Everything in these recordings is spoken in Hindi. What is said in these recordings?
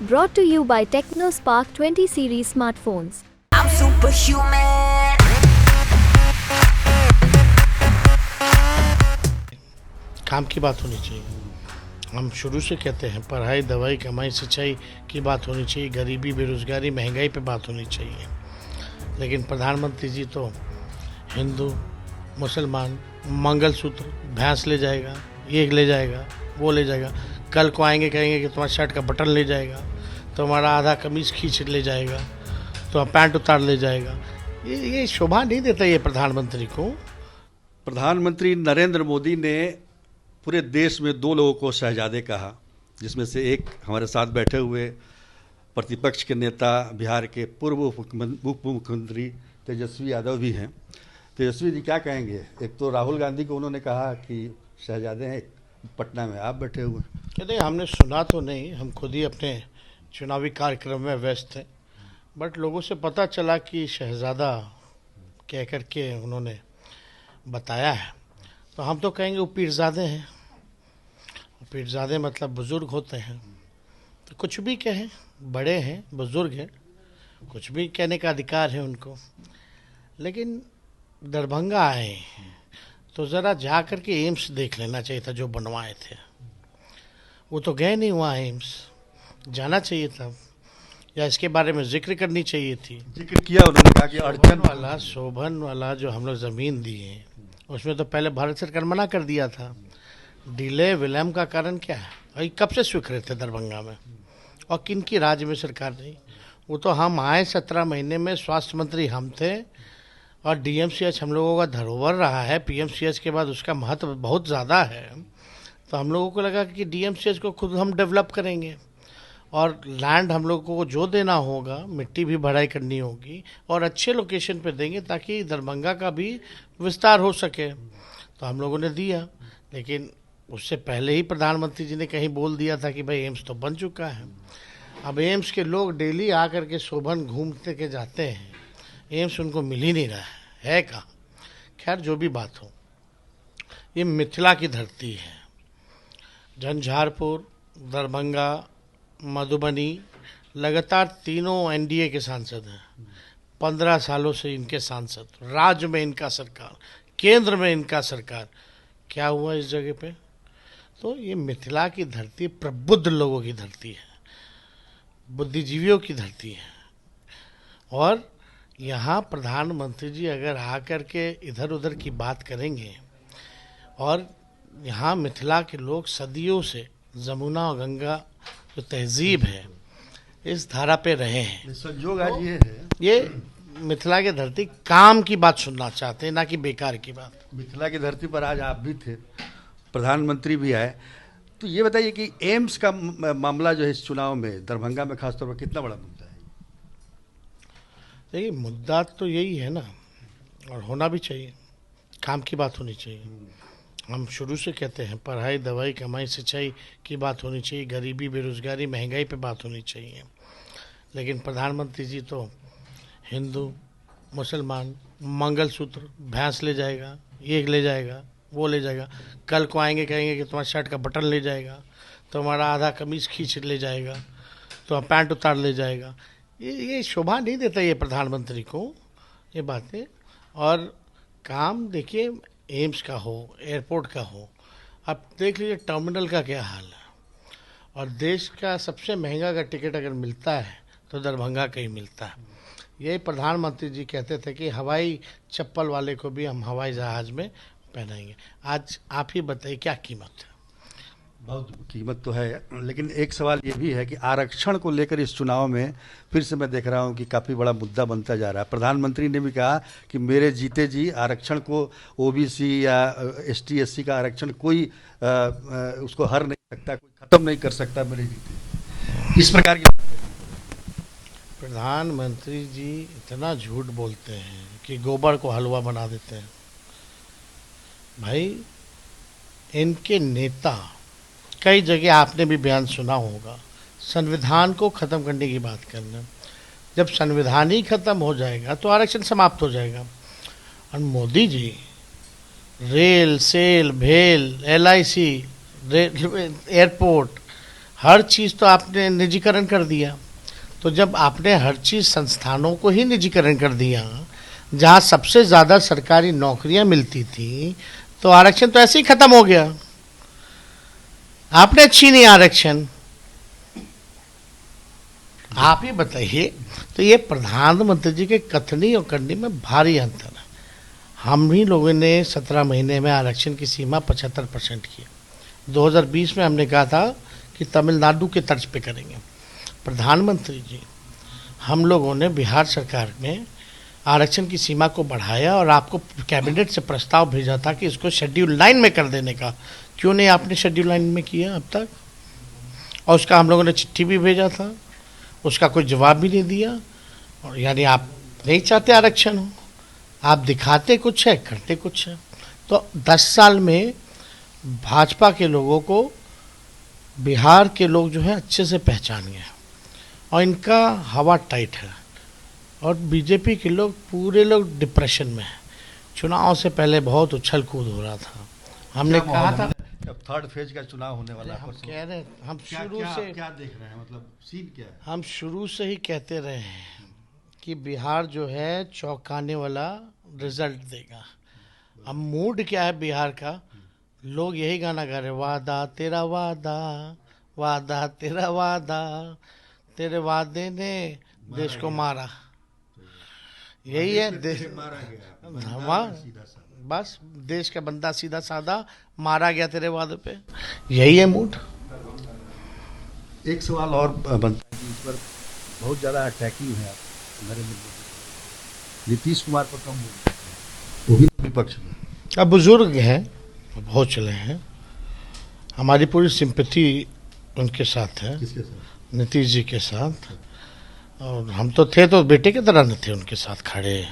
Brought to you by TechnoSpark 20 series smartphones. I'm superhuman. काम की बात होनी चाहिए। हम शुरू से कहते हैं पढ़ाई, दवाई, कमाई, सिंचाई की बात होनी चाहिए, गरीबी, बेरोजगारी, महंगाई पे बात होनी चाहिए। लेकिन प्रधानमंत्री जी तो हिंदू, मुसलमान, मंगलसूत्र, भैंस ले जाएगा, ये ले जाएगा, वो ले जाएगा। कल को आएंगे कहेंगे कि तुम्हारा शर्ट का बटन ले जाएगा, तुम्हारा आधा कमीज खींच ले जाएगा, तो पैंट उतार ले जाएगा। ये शोभा नहीं देता ये प्रधानमंत्री को। प्रधानमंत्री नरेंद्र मोदी ने पूरे देश में दो लोगों को शहजादे कहा, जिसमें से एक हमारे साथ बैठे हुए प्रतिपक्ष के नेता, बिहार के पूर्व उप मुख्यमंत्री तेजस्वी यादव भी हैं। तेजस्वी जी क्या कहेंगे? एक तो राहुल गांधी को उन्होंने कहा कि शहजादे हैं, पटना में आप बैठे हुए। कहते हमने सुना तो नहीं, हम खुद ही अपने चुनावी कार्यक्रम में व्यस्त थे, बट लोगों से पता चला कि शहजादा कह कर के उन्होंने बताया है। तो हम तो कहेंगे वो पीरजादे हैं। पीरजादे मतलब बुज़ुर्ग होते हैं, तो कुछ भी कहें, बड़े हैं, बुज़ुर्ग हैं, कुछ भी कहने का अधिकार है उनको। लेकिन दरभंगा आए तो ज़रा जा कर के एम्स देख लेना चाहिए था जो बनवाए थे। वो तो गए नहीं वहाँ, एम्स जाना चाहिए था, या इसके बारे में जिक्र करनी चाहिए थी। जिक्र किया उन्होंने, कहा कि शोभन वाला जो हम लोग ज़मीन दिए उसमें तो पहले भारत सरकार मना कर दिया था। डिले विलम्ब का कारण क्या है? भाई कब से स्वीकृत थे दरभंगा में, और किन की राज्य में सरकार नहीं? वो तो हम आए 17 महीने में, स्वास्थ्य मंत्री हम थे, और डीएमसीएच हम लोगों का धरोहर रहा है। पीएमसीएच के बाद उसका महत्व बहुत ज़्यादा है। तो हम लोगों को लगा कि डीएमसीएच को खुद हम डेवलप करेंगे, और लैंड हम लोगों को जो देना होगा, मिट्टी भी भराई करनी होगी और अच्छे लोकेशन पे देंगे ताकि दरभंगा का भी विस्तार हो सके। तो हम लोगों ने दिया, लेकिन उससे पहले ही प्रधानमंत्री जी ने कहीं बोल दिया था कि भाई एम्स तो बन चुका है। अब एम्स के लोग डेली आकर के शोभन घूमते के जाते हैं, एम्स उनको मिल ही नहीं रहा है कहाँ। खैर जो भी बात हो, ये मिथिला की धरती है। झंझारपुर, दरभंगा, मधुबनी लगातार तीनों एनडीए के सांसद हैं। 15 सालों से इनके सांसद, राज्य में इनका सरकार, केंद्र में इनका सरकार। क्या हुआ इस जगह पे? तो ये मिथिला की धरती प्रबुद्ध लोगों की धरती है, बुद्धिजीवियों की धरती है। और यहाँ प्रधानमंत्री जी अगर आकर के इधर उधर की बात करेंगे, और यहाँ मिथिला के लोग सदियों से जमुना और गंगा जो तहजीब है इस धारा पे रहे हैं। संजोग आज ये है, ये मिथिला की धरती काम की बात सुनना चाहते हैं, ना कि बेकार की बात। मिथिला की धरती पर आज आप भी थे, प्रधानमंत्री भी आए। तो ये बताइए कि एम्स का मामला जो है इस चुनाव में दरभंगा में खासतौर पर कितना बड़ा मुद्दा है? देखिए मुद्दा तो यही है ना, और होना भी चाहिए। काम की बात होनी चाहिए। हम शुरू से कहते हैं पढ़ाई, दवाई, कमाई, सिंचाई की बात होनी चाहिए, गरीबी, बेरोजगारी, महंगाई पे बात होनी चाहिए। लेकिन प्रधानमंत्री जी तो हिंदू, मुसलमान, मंगलसूत्र, भैंस ले जाएगा, ये ले जाएगा, वो ले जाएगा। कल को आएंगे कहेंगे कि तुम्हारा शर्ट का बटन ले जाएगा, तुम्हारा आधा कमीज खींच ले जाएगा, तो पैंट उतार ले जाएगा। ये शोभा नहीं देता ये प्रधानमंत्री को, ये बातें। और काम देखिए, एम्स का हो, एयरपोर्ट का हो, अब देख लीजिए टर्मिनल का क्या हाल है। और देश का सबसे महंगा का टिकट अगर मिलता है तो दरभंगा का ही मिलता है। यही प्रधानमंत्री जी कहते थे कि हवाई चप्पल वाले को भी हम हवाई जहाज़ में पहनाएंगे। आज आप ही बताइए क्या कीमत है? बहुत कीमत तो है, लेकिन एक सवाल ये भी है कि आरक्षण को लेकर इस चुनाव में फिर से मैं देख रहा हूँ कि काफ़ी बड़ा मुद्दा बनता जा रहा है। प्रधानमंत्री ने भी कहा कि मेरे जीते जी आरक्षण को, ओबीसी या एसटी एससी का आरक्षण कोई उसको हर नहीं सकता, कोई ख़त्म नहीं कर सकता मेरे जीते। इस प्रकार की प्रधानमंत्री जी इतना झूठ बोलते हैं कि गोबर को हलवा बना देते हैं। भाई इनके नेता, कई जगह आपने भी बयान सुना होगा, संविधान को ख़त्म करने की बात करना। जब संविधान ही ख़त्म हो जाएगा तो आरक्षण समाप्त हो जाएगा। और मोदी जी रेल, सेल, भेल, LIC, एयरपोर्ट, हर चीज़ तो आपने निजीकरण कर दिया। तो जब आपने हर चीज़ संस्थानों को ही निजीकरण कर दिया, जहाँ सबसे ज़्यादा सरकारी नौकरियां मिलती थी, तो आरक्षण तो ऐसे ही खत्म हो गया। आपने छीनी आरक्षण। आप ही बताइए, तो ये प्रधानमंत्री जी के कथनी और करनी में भारी अंतर है। हम ही लोगों ने 17 महीने में आरक्षण की सीमा 75% की। 2020 में हमने कहा था कि तमिलनाडु के तर्ज पे करेंगे। प्रधानमंत्री जी, हम लोगों ने बिहार सरकार में आरक्षण की सीमा को बढ़ाया और आपको कैबिनेट से प्रस्ताव भेजा था कि इसको शेड्यूल 9 में कर देने का। क्यों नहीं आपने शेड्यूल 9 में किया अब तक? और उसका हम लोगों ने चिट्ठी भी भेजा था, उसका कोई जवाब भी नहीं दिया। और यानी आप नहीं चाहते आरक्षण हो, आप दिखाते कुछ है, करते कुछ है। तो 10 साल में भाजपा के लोगों को बिहार के लोग जो है अच्छे से पहचान गए और इनका हवा टाइट है। और बीजेपी के लोग पूरे लोग डिप्रेशन में हैं। चुनाव से पहले बहुत उछल कूद हो रहा था। हमने कहा था अब थर्ड फेज का चुनाव होने वाला है। हम कह रहे हैं, हम शुरू से क्या देख रहे हैं, मतलब सीन क्या है? हम शुरू से ही कहते रहे हैं कि बिहार जो है चौंकाने वाला रिजल्ट देगा। अब मूड क्या है बिहार का? लोग यही गाना गा रहे, वादा तेरा वादा, वादा तेरा वादा, तेरे वादे ने देश को मारा। यही है देश, बस देश का बंदा सीधा साधा मारा गया तेरे वादे पे। यही है मूड। एक सवाल और बनता है कि इस पर बहुत ज़्यादा अटैकिंग है आप नरेंद्र मोदी। नीतीश कुमार पर कम वो भी विपक्ष में। अब बुजुर्ग हैं, बहुत चले हैं, हमारी पूरी सिंपैथी उनके साथ है, किसके साथ? नीतीश जी के साथ। और हम तो थे तो बेटे की तरह न थे उनके साथ खड़े।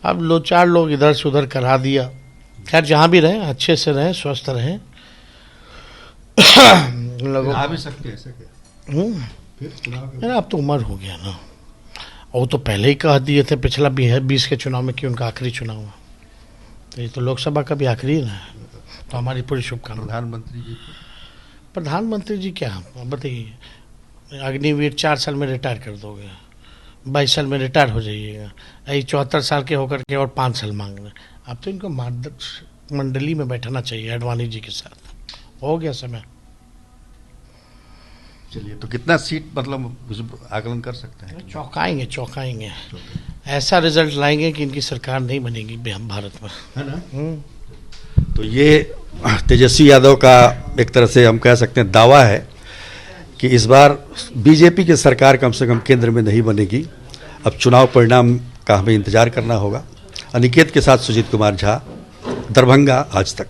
अब 2-4 लोग इधर से उधर करा दिया। खैर जहाँ भी रहें अच्छे से रहें, स्वस्थ रहें। लोगों आ भी सकते हैं ऐसा क्या? फिर चुनाव के अब तो उम्र हो गया ना। और वो तो पहले ही कह दिए थे पिछला 20 के चुनाव में कि उनका आखिरी चुनाव है। तो ये तो लोकसभा का भी आखिरी है। तो हमारी पूरी शुभकामनाएं। प्रधानमंत्री जी क्या बताइए, अग्निवीर 4 साल में रिटायर कर दोगे, 22 साल में रिटायर हो जाइएगा, यही 74 साल के होकर के और 5 साल मांग रहे। अब तो इनको मार्गदर्शक मंडली में बैठाना चाहिए एडवाणी जी के साथ। हो गया समय। चलिए, तो कितना सीट मतलब आकलन कर सकते हैं? चौंकाएंगे। ऐसा रिजल्ट लाएंगे कि इनकी सरकार नहीं बनेगी भारत में, है ना? तो ये तेजस्वी यादव का एक तरह से हम कह सकते हैं दावा है कि इस बार बीजेपी की सरकार कम से कम केंद्र में नहीं बनेगी। अब चुनाव परिणाम का हमें इंतजार करना होगा। अनिकेत के साथ सुजीत कुमार झा, दरभंगा, आज तक।